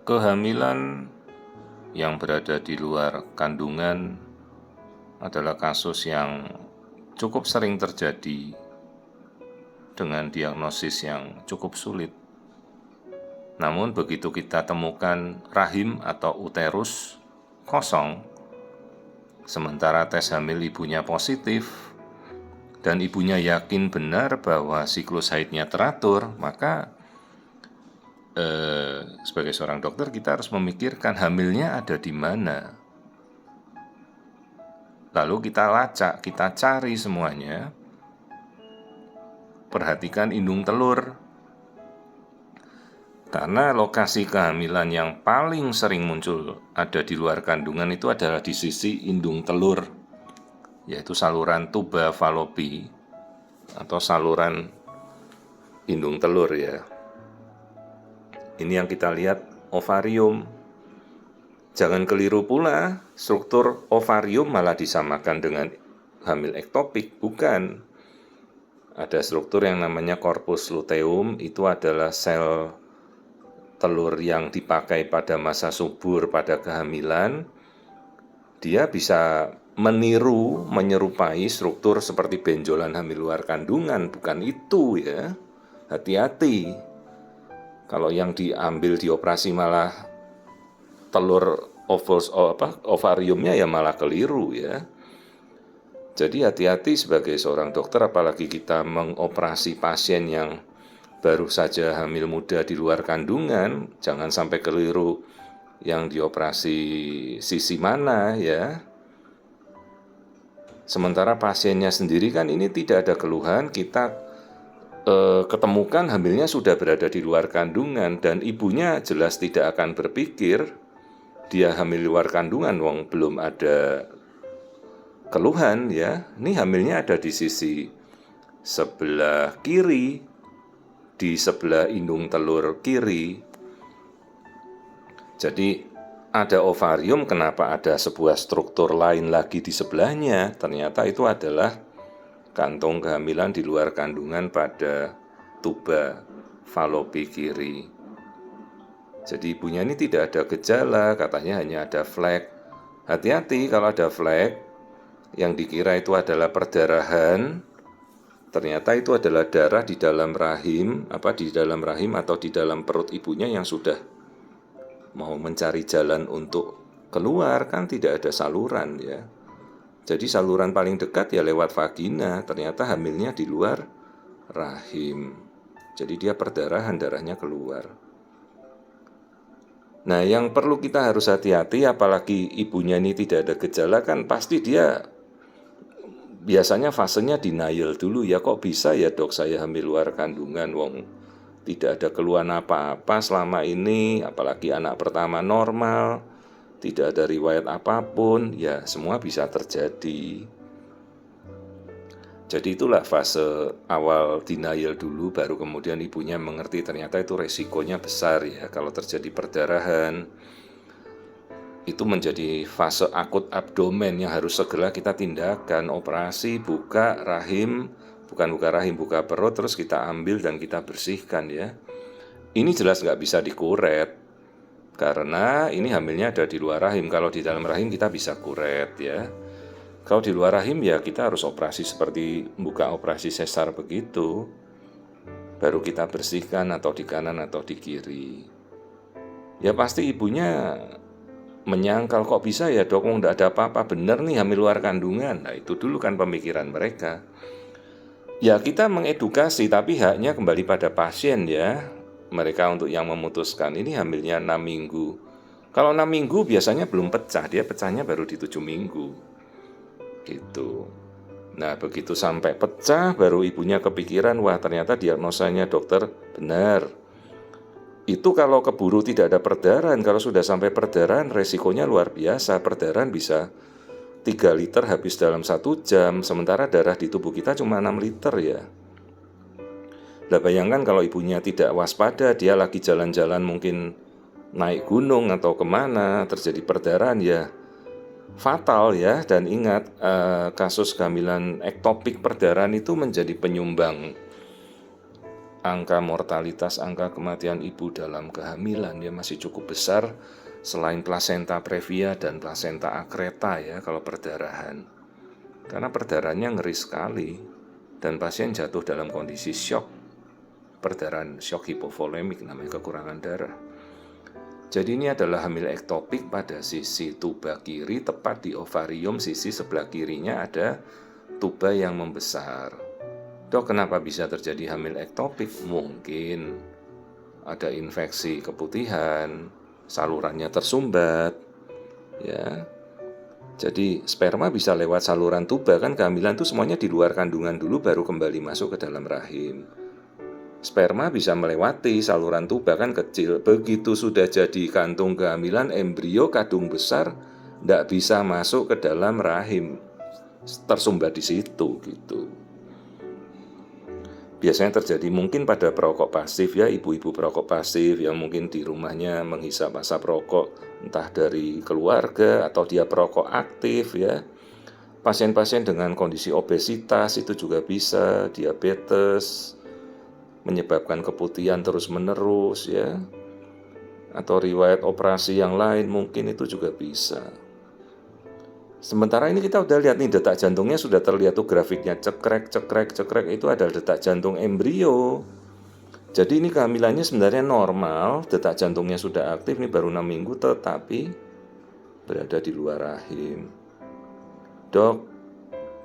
Kehamilan yang berada di luar kandungan adalah kasus yang cukup sering terjadi dengan diagnosis yang cukup sulit. Namun begitu kita temukan rahim atau uterus kosong, sementara tes hamil ibunya positif, dan ibunya yakin benar bahwa siklus haidnya teratur, maka sebagai seorang dokter kita harus memikirkan hamilnya ada di mana. Lalu kita lacak, kita cari semuanya. Perhatikan indung telur. Karena lokasi kehamilan yang paling sering muncul ada di luar kandungan itu adalah di sisi indung telur, yaitu saluran tuba falopi atau saluran indung telur ya. Ini yang kita lihat ovarium. Jangan keliru pula, struktur ovarium malah disamakan dengan hamil ektopik, bukan. Ada struktur yang namanya corpus luteum, itu adalah sel telur yang dipakai pada masa subur pada kehamilan. Dia bisa meniru, menyerupai struktur seperti benjolan hamil luar kandungan, bukan itu ya. Hati-hati. Kalau yang diambil dioperasi malah telur ovariumnya ya malah keliru ya. Jadi hati-hati sebagai seorang dokter, apalagi kita mengoperasi pasien yang baru saja hamil muda di luar kandungan, jangan sampai keliru yang dioperasi sisi mana ya. Sementara pasiennya sendiri kan ini tidak ada keluhan, kita ketemukan hamilnya sudah berada di luar kandungan, dan ibunya jelas tidak akan berpikir dia hamil luar kandungan, wong belum ada keluhan ya. Ini hamilnya ada di sisi sebelah kiri, di sebelah indung telur kiri. Jadi ada ovarium, kenapa ada sebuah struktur lain lagi di sebelahnya? Ternyata itu adalah kantung kehamilan di luar kandungan pada tuba falopi kiri. Jadi ibunya ini tidak ada gejala, katanya hanya ada flek. Hati-hati kalau ada flek, yang dikira itu adalah perdarahan, ternyata itu adalah darah di dalam rahim, di dalam rahim atau di dalam perut ibunya yang sudah mau mencari jalan untuk keluar, kan tidak ada saluran ya. Jadi saluran paling dekat ya lewat vagina, ternyata hamilnya di luar rahim. Jadi dia perdarahan, darahnya keluar. Nah, yang perlu kita harus hati-hati, apalagi ibunya ini tidak ada gejala, kan pasti dia biasanya fasenya denial dulu ya. Kok bisa ya dok saya hamil luar kandungan, wong tidak ada keluhan apa-apa selama ini, apalagi anak pertama normal, tidak ada riwayat apapun, ya semua bisa terjadi. Jadi itulah fase awal denial dulu, baru kemudian ibunya mengerti ternyata itu resikonya besar ya kalau terjadi perdarahan. Itu menjadi fase akut abdomen yang harus segera kita tindakan, operasi buka rahim, buka perut, terus kita ambil dan kita bersihkan ya. Ini jelas nggak bisa dikuret, karena ini hamilnya ada di luar rahim. Kalau di dalam rahim kita bisa kuret ya. Kalau di luar rahim ya kita harus operasi seperti buka operasi sesar begitu, baru kita bersihkan atau di kanan atau di kiri. Ya pasti ibunya menyangkal, kok bisa ya dok, nggak ada apa-apa, bener nih hamil luar kandungan. Nah itu dulu kan pemikiran mereka. Ya kita mengedukasi, tapi haknya kembali pada pasien ya. Mereka untuk yang memutuskan, ini hamilnya 6 minggu. Kalau 6 minggu biasanya belum pecah, dia pecahnya baru di 7 minggu. Gitu. Nah begitu sampai pecah, baru ibunya kepikiran, wah ternyata diagnosanya dokter benar. Itu kalau keburu tidak ada perdarahan. Kalau sudah sampai perdarahan, resikonya luar biasa. Perdarahan bisa 3 liter habis dalam 1 jam, sementara darah di tubuh kita cuma 6 liter ya. Nah bayangkan kalau ibunya tidak waspada, dia lagi jalan-jalan mungkin naik gunung atau kemana, terjadi perdarahan ya fatal ya. Dan ingat, kasus kehamilan ektopik perdarahan itu menjadi penyumbang angka mortalitas, angka kematian ibu dalam kehamilan ya masih cukup besar selain plasenta previa dan plasenta akreta ya kalau perdarahan. Karena perdarahannya ngeri sekali dan pasien jatuh dalam kondisi shock, perdarahan shock hipovolemik namanya, kekurangan darah. Jadi ini adalah hamil ektopik pada sisi tuba kiri, tepat di ovarium sisi sebelah kirinya ada tuba yang membesar. Dok, kenapa bisa terjadi hamil ektopik? Mungkin ada infeksi keputihan, salurannya tersumbat, ya. Jadi sperma bisa lewat saluran tuba, kan kehamilan itu semuanya di luar kandungan dulu baru kembali masuk ke dalam rahim. Sperma bisa melewati saluran tuba kan kecil, begitu sudah jadi kantung kehamilan, embrio kadung besar tidak bisa masuk ke dalam rahim, tersumbat di situ gitu. Biasanya terjadi mungkin pada perokok pasif ya, ibu-ibu perokok pasif yang mungkin di rumahnya menghisap asap rokok entah dari keluarga atau dia perokok aktif ya. Pasien-pasien dengan kondisi obesitas itu juga bisa, diabetes, menyebabkan keputihan terus-menerus ya. Atau riwayat operasi yang lain mungkin itu juga bisa. Sementara ini kita udah lihat nih detak jantungnya sudah terlihat tuh grafiknya, cekrek itu adalah detak jantung embrio. Jadi ini kehamilannya sebenarnya normal, detak jantungnya sudah aktif nih baru 6 minggu tetapi berada di luar rahim. Dok,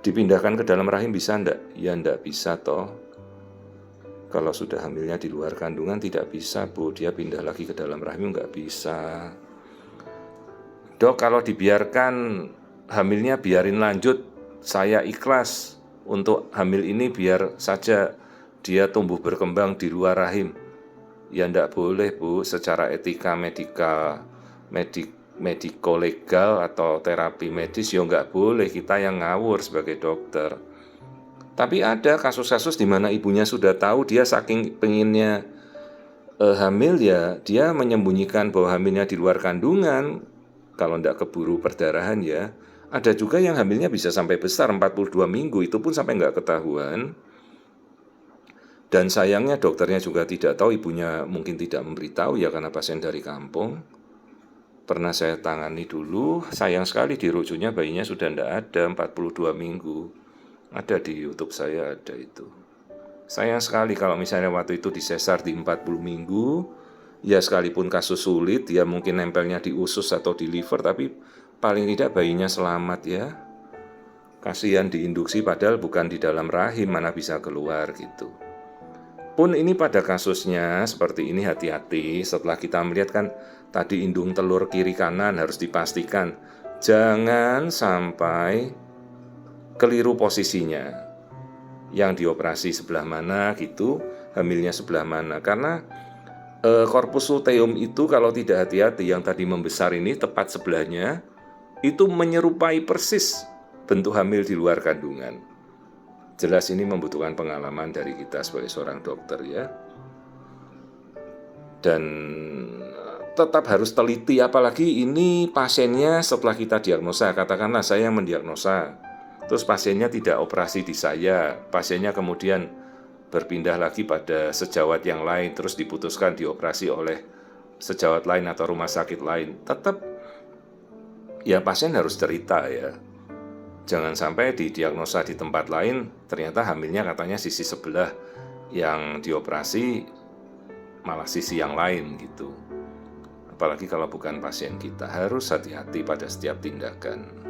dipindahkan ke dalam rahim bisa enggak? Ya enggak bisa toh. Kalau sudah hamilnya di luar kandungan tidak bisa Bu, dia pindah lagi ke dalam rahim enggak bisa. Dok, kalau dibiarkan hamilnya biarin lanjut, saya ikhlas untuk hamil ini biar saja dia tumbuh berkembang di luar rahim. Ya enggak boleh Bu, secara etika mediko legal atau terapi medis ya enggak boleh, kita yang ngawur sebagai dokter. Tapi ada kasus-kasus di mana ibunya sudah tahu, dia saking pengennya hamil ya dia menyembunyikan bahwa hamilnya di luar kandungan. Kalau enggak keburu perdarahan ya. Ada juga yang hamilnya bisa sampai besar 42 minggu, itu pun sampai nggak ketahuan. Dan sayangnya dokternya juga tidak tahu, ibunya mungkin tidak memberitahu ya karena pasien dari kampung. Pernah saya tangani dulu, sayang sekali dirujuknya bayinya sudah nggak ada 42 minggu. Ada di YouTube saya ada itu. Sayang sekali kalau misalnya waktu itu disesar di 40 minggu, ya sekalipun kasus sulit, ya mungkin nempelnya di usus atau di liver, tapi paling tidak bayinya selamat ya. Kasihan diinduksi padahal bukan di dalam rahim, mana bisa keluar gitu. Pun ini pada kasusnya seperti ini hati-hati. Setelah kita melihat kan tadi indung telur kiri kanan harus dipastikan. Jangan sampai keliru posisinya. Yang dioperasi sebelah mana gitu, hamilnya sebelah mana. Karena korpus luteum itu kalau tidak hati-hati yang tadi membesar ini tepat sebelahnya, itu menyerupai persis bentuk hamil di luar kandungan. Jelas ini membutuhkan pengalaman dari kita sebagai seorang dokter ya. Dan tetap harus teliti, apalagi ini pasiennya setelah kita diagnosa, katakanlah saya yang mendiagnosa, terus pasiennya tidak operasi di saya, pasiennya kemudian berpindah lagi pada sejawat yang lain, terus diputuskan dioperasi oleh sejawat lain atau rumah sakit lain, tetap ya pasien harus cerita ya. Jangan sampai didiagnosa di tempat lain, ternyata hamilnya katanya sisi sebelah, yang dioperasi malah sisi yang lain gitu. Apalagi kalau bukan pasien kita, harus hati-hati pada setiap tindakan.